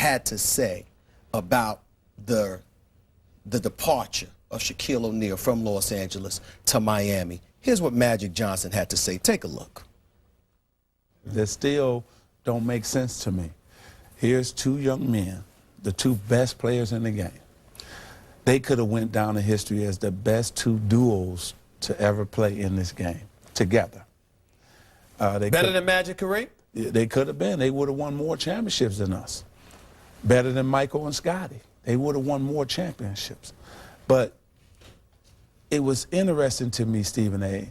had to say about the departure of Shaquille O'Neal from Los Angeles to Miami. Here's what Magic Johnson had to say. Take a look. That still don't make sense to me. Here's two young men, the two best players in the game. They could have went down in history as the best two duos to ever play in this game together. Better than Magic Kareem? They could have been. They would have won more championships than us. Better than Michael and Scottie. They would have won more championships. But it was interesting to me, Stephen A.,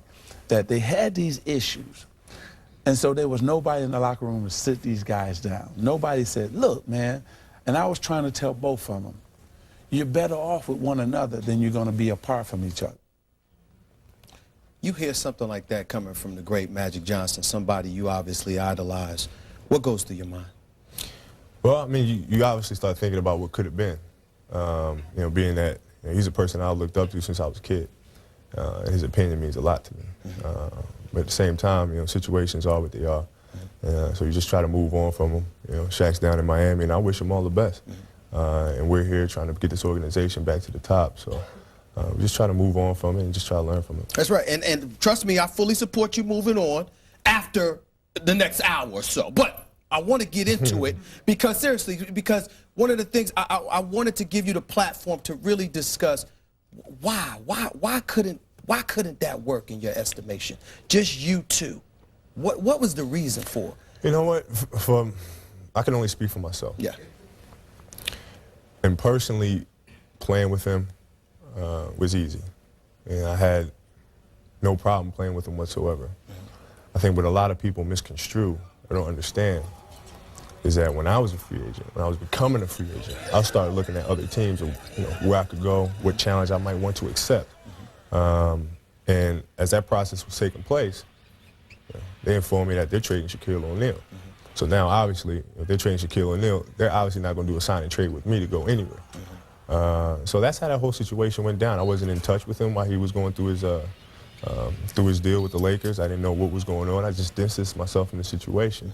that they had these issues. And so there was nobody in the locker room to sit these guys down. Nobody said, look, man, and I was trying to tell both of them, you're better off with one another than you're going to be apart from each other. You hear something like that coming from the great Magic Johnson, somebody you obviously idolize. What goes through your mind? Well, I mean, you obviously start thinking about what could have been. You know, being that he's a person I looked up to since I was a kid. And his opinion means a lot to me. But at the same time, you know, situations are what they are. So you just try to move on from them. You know, Shaq's down in Miami, and I wish him all the best. And we're here trying to get this organization back to the top. So we just try to move on from it and just try to learn from it. That's right. And trust me, I fully support you moving on after the next hour or so. But I want to get into it because, seriously, because one of the things I wanted to give you the platform to really discuss why couldn't that work in your estimation? Just you two. What was the reason for it? You know what? I can only speak for myself. Yeah. And personally, playing with him was easy. And I had no problem playing with him whatsoever. I think what a lot of people misconstrue or don't understand is that when I was a free agent, when I was becoming a free agent, I started looking at other teams and, you know, where I could go, what challenge I might want to accept. And as that process was taking place, you know, they informed me that they're trading Shaquille O'Neal. So now, obviously, if they're trading Shaquille O'Neal, they're obviously not going to do a sign and trade with me to go anywhere. So that's how that whole situation went down. I wasn't in touch with him while he was going through his deal with the Lakers. I didn't know what was going on. I just distanced myself from the situation.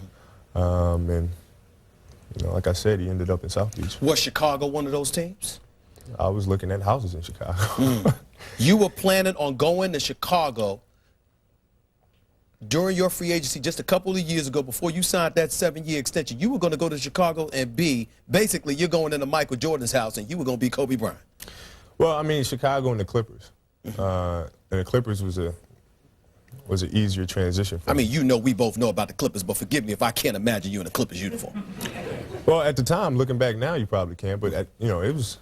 And you know, like I said, he ended up in South Beach. Was Chicago one of those teams? I was looking at houses in Chicago. You were planning on going to Chicago during your free agency just a couple of years ago before you signed that 7-year extension. You were going to go to Chicago and basically you're going into Michael Jordan's house and you were going to be Kobe Bryant. Well, I mean, Chicago and the Clippers. And the Clippers was an easier transition for me. I mean, you know, we both know about the Clippers, but forgive me if I can't imagine you in a Clippers uniform. Well, at the time, looking back now, you probably can, but you know, it was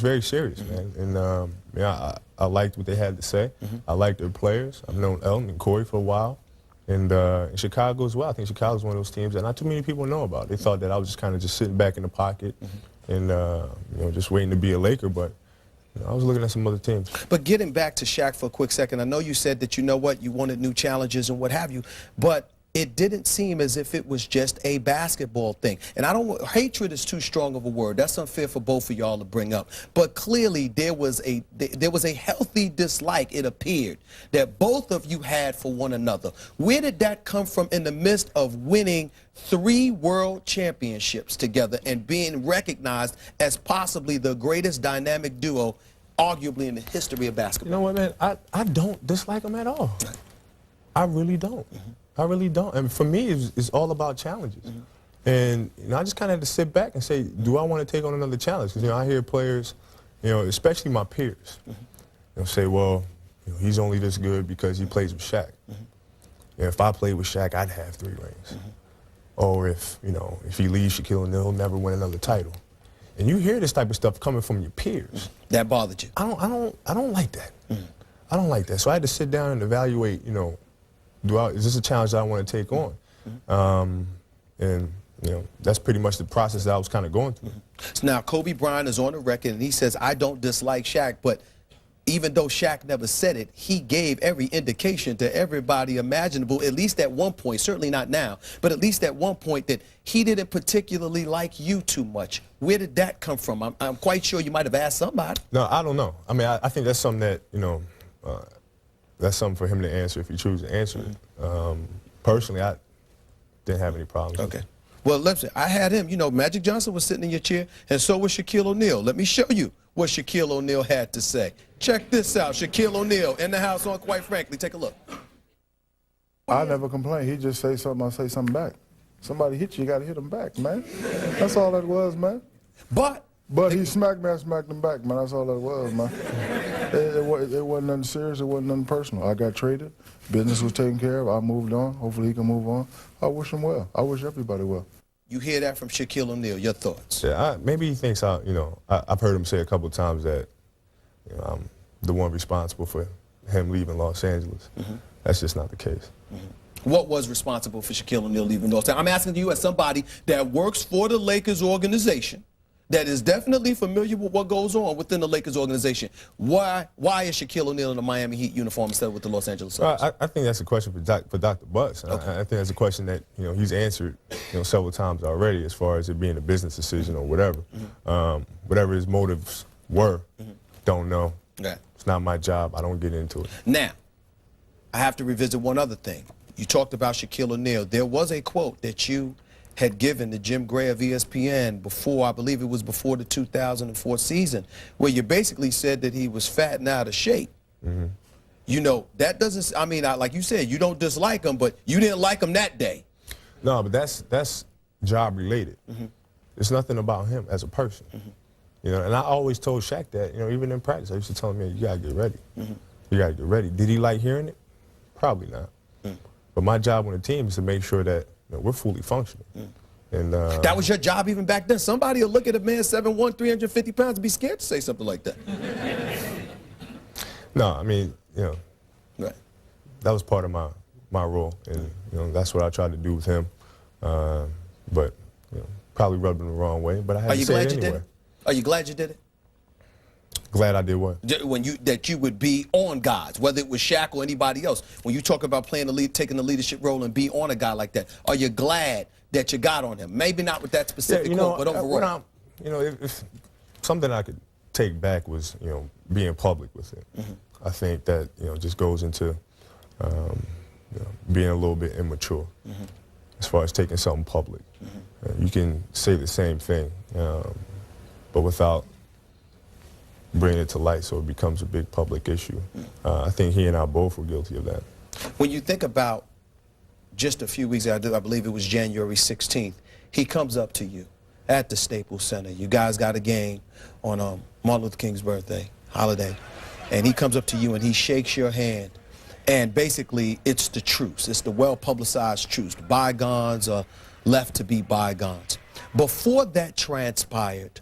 very serious, man. And yeah, I liked what they had to say. I liked their players. I've known Elton and Corey for a while, and in Chicago as well. I think Chicago's one of those teams that not too many people know about. They thought that I was just kind of just sitting back in the pocket and you know, just waiting to be a Laker, but I was looking at some other teams. But getting back to Shaq for a quick second, I know you said that, you know what, you wanted new challenges and what have you, but it didn't seem as if it was just a basketball thing. And hatred is too strong of a word. That's unfair for both of y'all to bring up. But clearly there was a healthy dislike, it appeared, that both of you had for one another. Where did that come from in the midst of winning 3 world championships together and being recognized as possibly the greatest dynamic duo arguably in the history of basketball? You know what, man? I don't dislike them at all. I really don't. I really don't. And for me, it's all about challenges. And you know, I just kind of had to sit back and say, do I want to take on another challenge? Because you know, I hear players, you know, especially my peers, you know, say, well, you know, he's only this good because he plays with Shaq. You know, if I played with Shaq, I'd have 3 rings. Or if, you know, if he leaves Shaquille O'Neal, he'll never win another title. And you hear this type of stuff coming from your peers. That bothered you? I don't like that. I don't like that. So I had to sit down and evaluate, you know, is this a challenge that I want to take on? And, you know, that's pretty much the process that I was kind of going through. So now Kobe Bryant is on the record and he says, I don't dislike Shaq, but even though Shaq never said it, he gave every indication to everybody imaginable, at least at one point, certainly not now, but at least at one point, that he didn't particularly like you too much. Where did that come from? I'm quite sure you might have asked somebody. No, I don't know. I mean, I think that's something that, you know, that's something for him to answer if he chooses to answer it. Personally, I didn't have any problems. Okay. Well, listen, I had him. You know, Magic Johnson was sitting in your chair, and so was Shaquille O'Neal. Let me show you what Shaquille O'Neal had to say. Check this out. Shaquille O'Neal in the house on Quite Frankly. Take a look. I never complain. He just say something, I say something back. Somebody hit you, you got to hit them back, man. That's all that was, man. But he smacked me, I smacked him back, man. That's all that was, man. It wasn't nothing serious. It wasn't nothing personal. I got traded. Business was taken care of. I moved on. Hopefully he can move on. I wish him well. I wish everybody well. You hear that from Shaquille O'Neal. Your thoughts? Yeah, maybe he thinks I've heard him say a couple of times that I'm the one responsible for him leaving Los Angeles. That's just not the case. What was responsible for Shaquille O'Neal leaving Los Angeles? I'm asking you as somebody that works for the Lakers organization, that is definitely familiar with what goes on within the Lakers organization. Why is Shaquille O'Neal in a Miami Heat uniform instead of with the Los Angeles Lakers? I think that's a question for Dr. Butts. Okay. I think that's a question that he's answered several times already, as far as it being a business decision or whatever. Whatever his motives were, don't know. Okay. It's not my job. I don't get into it. Now, I have to revisit one other thing. You talked about Shaquille O'Neal. There was a quote that you had given to Jim Gray of ESPN before, I believe it was before the 2004 season, where you basically said that he was fat and out of shape. You know, that doesn't, I mean, like you said, you don't dislike him, but you didn't like him that day. No, but that's job related. It's nothing about him as a person. And I always told Shaq that, even in practice, I used to tell him, man, you gotta get ready. You gotta get ready. Did he like hearing it? Probably not. But my job on the team is to make sure that we're fully functioning. And that was your job even back then. Somebody will look at a man 7'1", 350 pounds and be scared to say something like that. No, I mean, Right. that was part of my role, and that's what I tried to do with him. But probably rubbed him the wrong way. But I had to say it anyway. Are you glad you did it? Glad I did what? That you would be on guys, whether it was Shaq or anybody else. When you talk about playing the lead, taking the leadership role and be on a guy like that, are you glad that you got on him? Maybe not with that specific quote, but overall. If something I could take back was, being public with it. I think that, just goes into being a little bit immature as far as taking something public. You can say the same thing, but without bringing it to light so it becomes a big public issue. I think he and I both were guilty of that. When you think about just a few weeks ago, I believe it was January 16th, he comes up to you at the Staples Center. You guys got a game on Martin Luther King's birthday, holiday, and he comes up to you and he shakes your hand. And basically, it's the truce. It's the well-publicized truce. Bygones are left to be bygones. Before that transpired,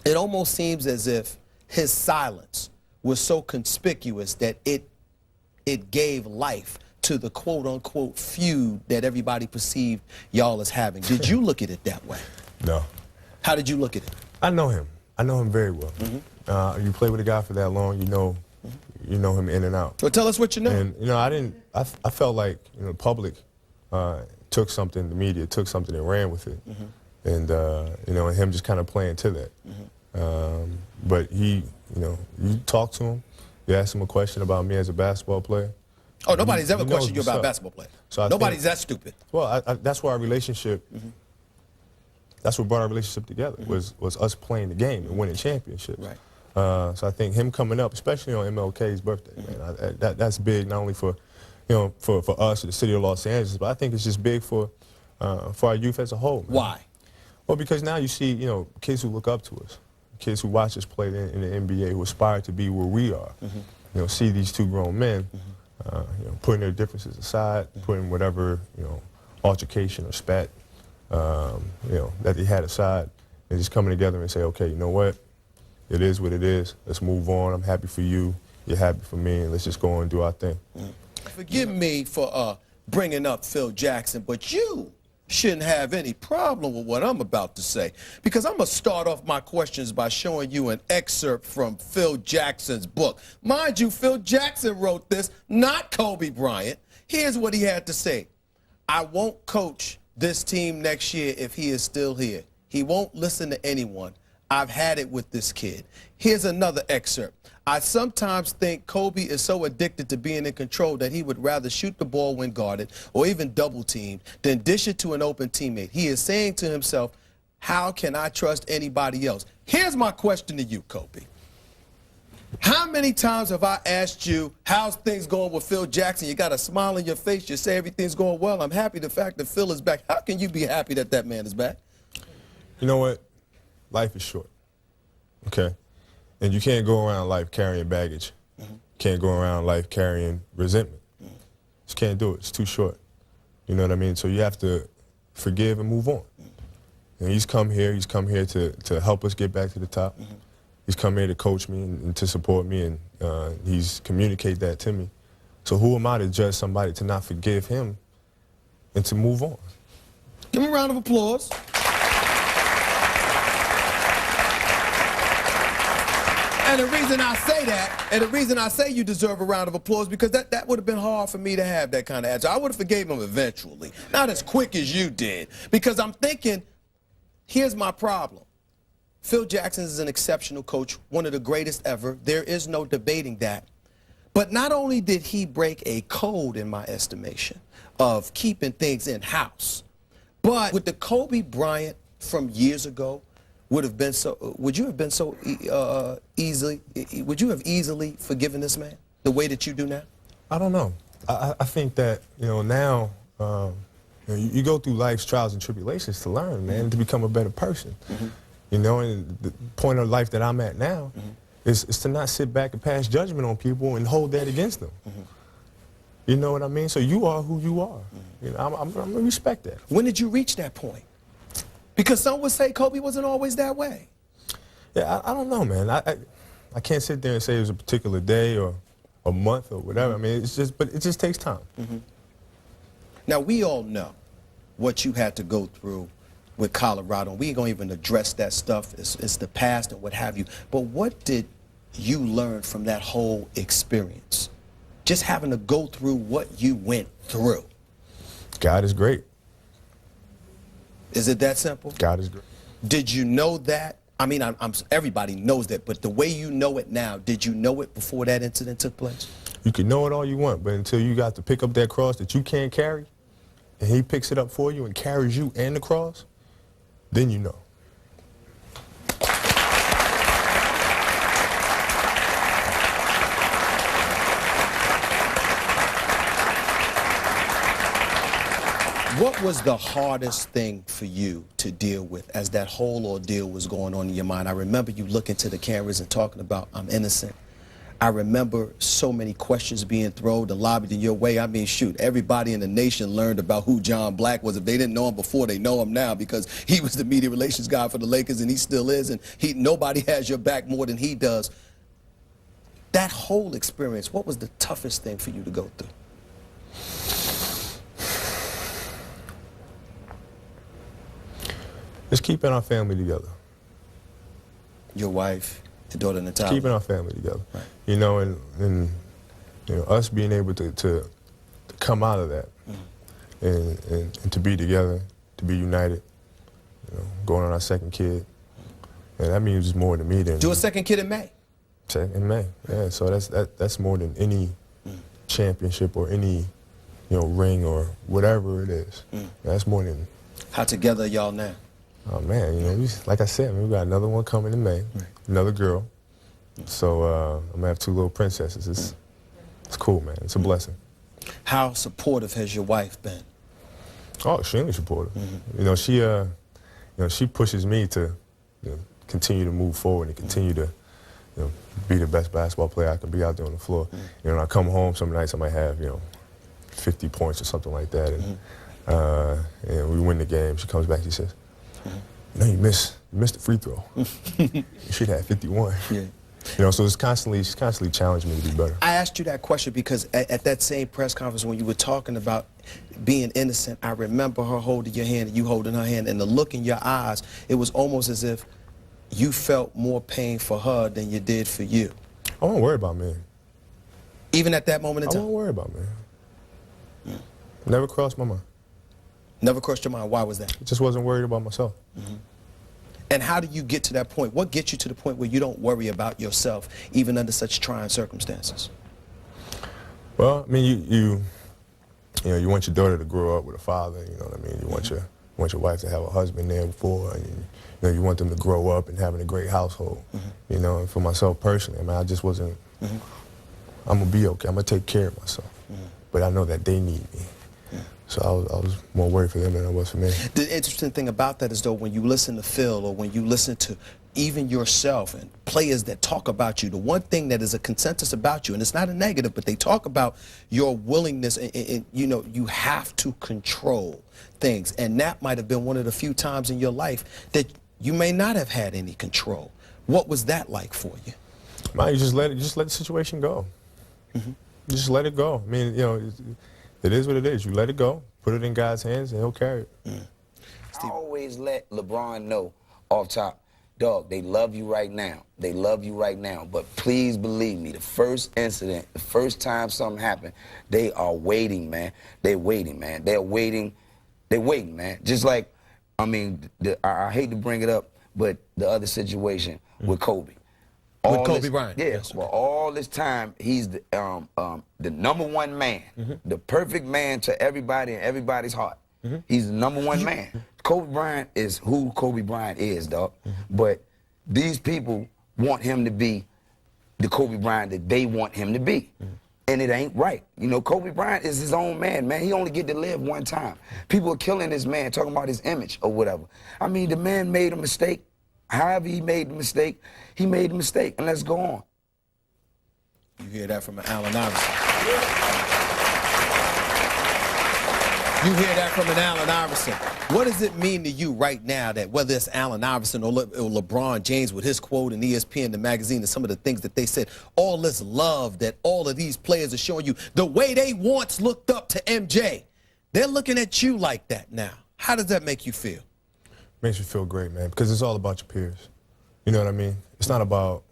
it almost seems as if his silence was so conspicuous that it gave life to the quote-unquote feud that everybody perceived y'all as having. Did you look at it that way? No. How did you look at it? I know him. I know him very well. You play with a guy for that long, you know him in and out. Well, tell us what you know. And, I felt like, the public took something, the media took something and ran with it. And, and him just kind of playing to that. But he, you talk to him, you ask him a question about me as a basketball player. Oh, nobody's ever questioned you about a basketball player. So nobody's that stupid. Well, that's where our relationship, that's what brought our relationship together, was us playing the game and winning championships. Right. So I think him coming up, especially on MLK's birthday, man, that's big not only for, for us, the city of Los Angeles, but I think it's just big for our youth as a whole. Man. Why? Well, because now you see, kids who look up to us, kids who watch us play in the NBA, who aspire to be where we are. See these two grown men, putting their differences aside, putting whatever, altercation or spat, that they had aside, and just coming together and say, okay, you know what? It is what it is. Let's move on. I'm happy for you. You're happy for me, and let's just go and do our thing. Forgive me for bringing up Phil Jackson, but you shouldn't have any problem with what I'm about to say, because I'm going to start off my questions by showing you an excerpt from Phil Jackson's book. Mind you, Phil Jackson wrote this, not Kobe Bryant. Here's what he had to say. I won't coach this team next year if he is still here. He won't listen to anyone. I've had it with this kid. Here's another excerpt. I sometimes think Kobe is so addicted to being in control that he would rather shoot the ball when guarded or even double teamed than dish it to an open teammate. He is saying to himself, how can I trust anybody else? Here's my question to you, Kobe. How many times have I asked you, how's things going with Phil Jackson? You got a smile on your face. You say everything's going well. I'm happy the fact that Phil is back. How can you be happy that that man is back? You know what? Life is short, okay? And you can't go around life carrying baggage. Can't go around life carrying resentment. Just can't do it. It's too short. You know what I mean? So you have to forgive and move on. And he's come here to help us get back to the top. He's come here to coach me and to support me, and he's communicated that to me. So who am I to judge somebody to not forgive him and to move on? Give him a round of applause. And the reason I say that, and the reason I say you deserve a round of applause, because that would have been hard for me to have that kind of attitude. I would have forgave him eventually, not as quick as you did, because I'm thinking, here's my problem. Phil Jackson is an exceptional coach, one of the greatest ever. There is no debating that. But not only did he break a code, in my estimation, of keeping things in-house, but with the Kobe Bryant from years ago, would you have been so easily, would you have easily forgiven this man the way that you do now? I don't know. I think that, now you go through life's trials and tribulations to learn, man, to become a better person. And the point of life that I'm at now is to not sit back and pass judgment on people and hold that against them. You know what I mean? So you are who you are. I'm going to respect that. When did you reach that point? Because some would say Kobe wasn't always that way. Yeah, I don't know, man. I can't sit there and say it was a particular day or a month or whatever. I mean, but it just takes time. Now, we all know what you had to go through with Colorado. We ain't going to even address that stuff. It's the past and what have you. But what did you learn from that whole experience? Just having to go through what you went through. God is great. Is it that simple? God is great. Did you know that? I mean, everybody knows that, but the way you know it now, did you know it before that incident took place? You can know it all you want, but until you got to pick up that cross that you can't carry, and he picks it up for you and carries you and the cross, then you know. What was the hardest thing for you to deal with as that whole ordeal was going on in your mind? I remember you looking to the cameras and talking about, I'm innocent. I remember so many questions being thrown and lobbied in your way. I mean, shoot, everybody in the nation learned about who John Black was. If they didn't know him before, they know him now because he was the media relations guy for the Lakers, and he still is, and nobody has your back more than he does. That whole experience, what was the toughest thing for you to go through? Just keeping our family together. Your wife, your daughter Natalia. Keeping our family together. Right. And us being able to come out of that and to be together, to be united, going on our second kid. And that means more to me than... Do a second kid in May. In May, yeah. So that's more than any championship or any, ring or whatever it is. That's more than... How together are y'all now? Oh, man, like I said, we got another one coming in May, another girl. So I'm going to have 2 little princesses. It's cool, man. It's a blessing. How supportive has your wife been? Oh, extremely supportive. She pushes me to continue to move forward and continue to be the best basketball player I can be out there on the floor. When I come home some nights I might have 50 points or something like that, and we win the game. She comes back, she says, you missed the free throw. You should have 51. Yeah. So she's constantly challenging me to be better. I asked you that question because at that same press conference when you were talking about being innocent, I remember her holding your hand and you holding her hand, and the look in your eyes, it was almost as if you felt more pain for her than you did for you. I won't worry about me. Even at that moment in time? I won't worry about me. Never crossed my mind. Never crossed your mind. Why was that? I just wasn't worried about myself. And how do you get to that point? What gets you to the point where you don't worry about yourself, even under such trying circumstances? Well, I mean, you you want your daughter to grow up with a father. You know what I mean? You want your wife to have a husband there before, and you want them to grow up and having a great household. You know, and for myself personally, I mean, I just wasn't. I'm gonna be okay. I'm gonna take care of myself, but I know that they need me. So I was more worried for them than I was for me. The interesting thing about that is, though, when you listen to Phil or when you listen to even yourself and players that talk about you, the one thing that is a consensus about you, and it's not a negative, but they talk about your willingness, and you have to control things. And that might have been one of the few times in your life that you may not have had any control. What was that like for you? Man, you just let the situation go. Just let it go. I mean, it is what it is. You let it go, put it in God's hands, and He'll carry it. I always let LeBron know off top, dog, they love you right now. They love you right now. But please believe me, the first incident, the first time something happened, they are waiting, man. They're waiting, man. They're waiting. They're waiting, man. Just like, I mean, I hate to bring it up, but the other situation with Kobe. With Kobe Bryant. Yeah, yes, well, all this time, he's the #1 man, the perfect man to everybody and everybody's heart. He's the #1 man. Kobe Bryant is who Kobe Bryant is, dog. But these people want him to be the Kobe Bryant that they want him to be. And it ain't right. You know, Kobe Bryant is his own man, man. He only get to live one time. People are killing this man, talking about his image or whatever. I mean, the man made a mistake. However he made the mistake, he made the mistake, and let's go on. You hear that from Allen Iverson. You hear that from an Allen Iverson. What does it mean to you right now that whether it's Allen Iverson or LeBron James with his quote in ESPN, the magazine, and some of the things that they said, all this love that all of these players are showing you, the way they once looked up to MJ, they're looking at you like that now. How does that make you feel? Makes you feel great, man, because it's all about your peers. You know what I mean? It's not about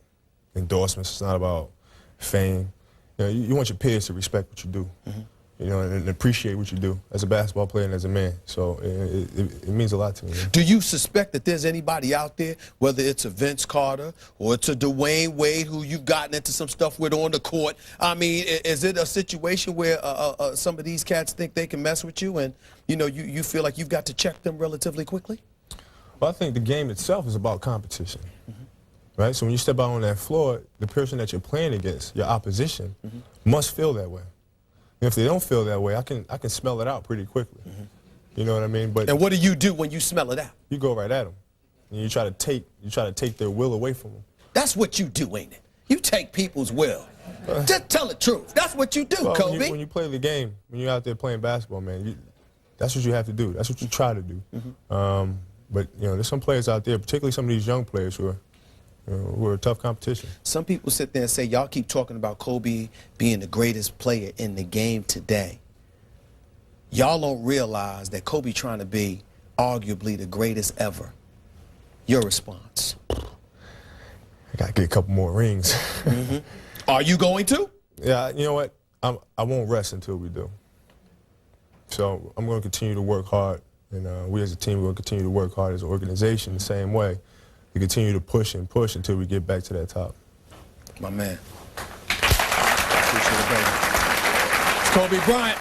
endorsements. It's not about fame. You want your peers to respect what you do, and appreciate what you do as a basketball player and as a man. So it means a lot to me. Man. Do you suspect that there's anybody out there, whether it's a Vince Carter or it's a Dwayne Wade who you've gotten into some stuff with on the court? I mean, is it a situation where some of these cats think they can mess with you and, you feel like you've got to check them relatively quickly? Well, I think the game itself is about competition, right? So when you step out on that floor, the person that you're playing against, your opposition, must feel that way. And if they don't feel that way, I can smell it out pretty quickly. You know what I mean? But and what do you do when you smell it out? You go right at them, and you try to take their will away from them. That's what you do, ain't it? You take people's will. Just tell the truth. That's what you do, well, Kobe. When you play the game, when you're out there playing basketball, man, that's what you have to do. That's what you try to do. But there's some players out there, particularly some of these young players who are a tough competition. Some people sit there and say, y'all keep talking about Kobe being the greatest player in the game today. Y'all don't realize that Kobe trying to be arguably the greatest ever. Your response? I got to get a couple more rings. Are you going to? Yeah, you know what? I won't rest until we do. So I'm going to continue to work hard. And we as a team, we're going to continue to work hard as an organization the same way to continue to push and push until we get back to that top. My man. Appreciate it, baby. It's Kobe Bryant.